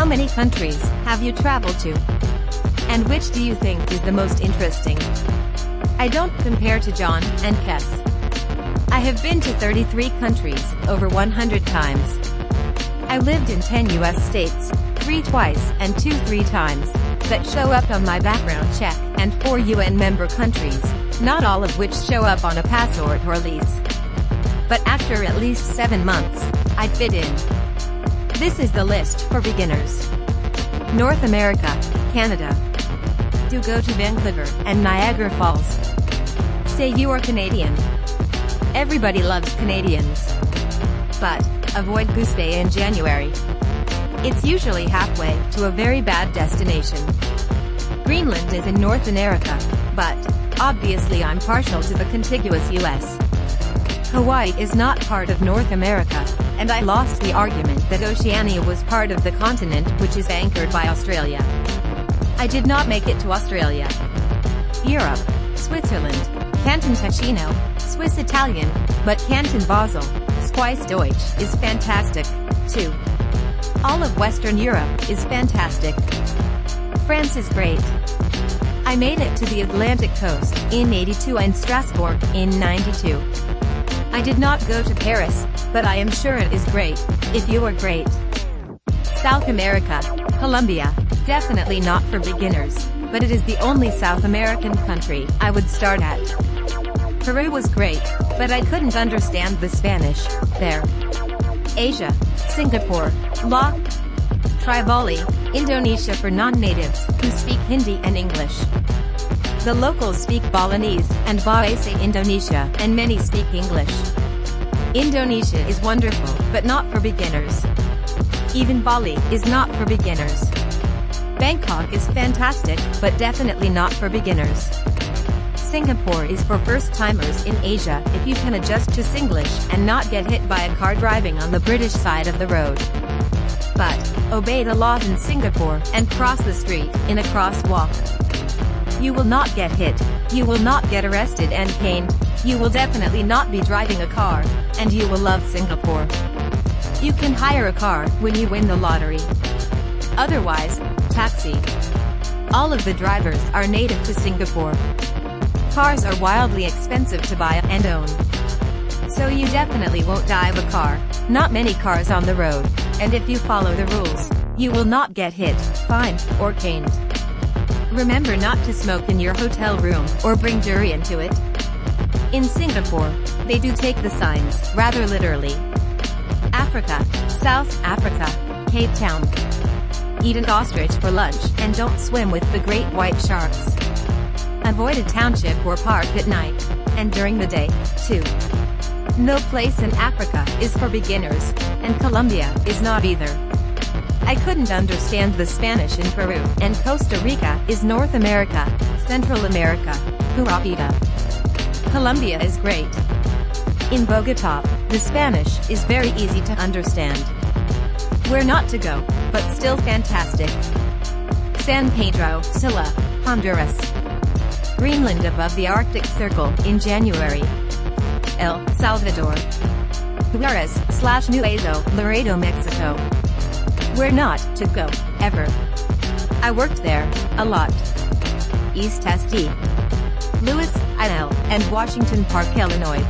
many countries have you traveled to? And which do you think is the most interesting? I don't compare to John and Kes. I have been to 33 countries, over 100 times. I lived in 10 US states, 3 twice and 2 3 times, that show up on my background check, and 4 UN member countries, not all of which show up on a passport or lease. But after at least 7 months, I fit in. This is the list for beginners. North America, Canada. Do go to Vancouver and Niagara Falls. Say you are Canadian. Everybody loves Canadians. But avoid Goose Bay in January. It's usually halfway to a very bad destination. Greenland is in North America, but obviously I'm partial to the contiguous US. Hawaii is not part of North America, and I lost the argument that Oceania was part of the continent which is anchored by Australia. I did not make it to Australia. Europe, Switzerland, Canton Ticino, Swiss Italian, but Canton Basel, Schweiz Deutsch is fantastic, too. All of Western Europe is fantastic. France is great. I made it to the Atlantic coast in '82 and Strasbourg in '92. I did not go to Paris, but I am sure it is great, if you are great. South America, Colombia, definitely not for beginners, but it is the only South American country I would start at. Peru was great, but I couldn't understand the Spanish there. Asia, Singapore, La Tribali, Indonesia for non-natives who speak Hindi and English. The locals speak Balinese and Bahasa Indonesia, and many speak English. Indonesia is wonderful, but not for beginners. Even Bali is not for beginners. Bangkok is fantastic, but definitely not for beginners. Singapore is for first-timers in Asia if you can adjust to Singlish and not get hit by a car driving on the British side of the road. But obey the laws in Singapore and cross the street in a crosswalk. You will not get hit, you will not get arrested and caned, you will definitely not be driving a car, and you will love Singapore. You can hire a car when you win the lottery. Otherwise, taxi. All of the drivers are native to Singapore. Cars are wildly expensive to buy and own. So you definitely won't die of a car, not many cars on the road, and if you follow the rules, you will not get hit, fined, or caned. Remember not to smoke in your hotel room or bring durian to it. In Singapore, they do take the signs rather literally. Africa, South Africa, Cape Town. Eat an ostrich for lunch and don't swim with the great white sharks. Avoid a township or park at night, and during the day, too. No place in Africa is for beginners, and Colombia is not either. I couldn't understand the Spanish in Peru, and Costa Rica is North America, Central America, Pura vida. Colombia is great. In Bogotá, the Spanish is very easy to understand. Where not to go, but still fantastic. San Pedro Sula, Honduras. Greenland above the Arctic Circle in January. El Salvador. Juarez/Nuevo Laredo, Mexico. Where not to go, ever. I worked there, a lot. East St. Louis, IL, and Washington Park, Illinois.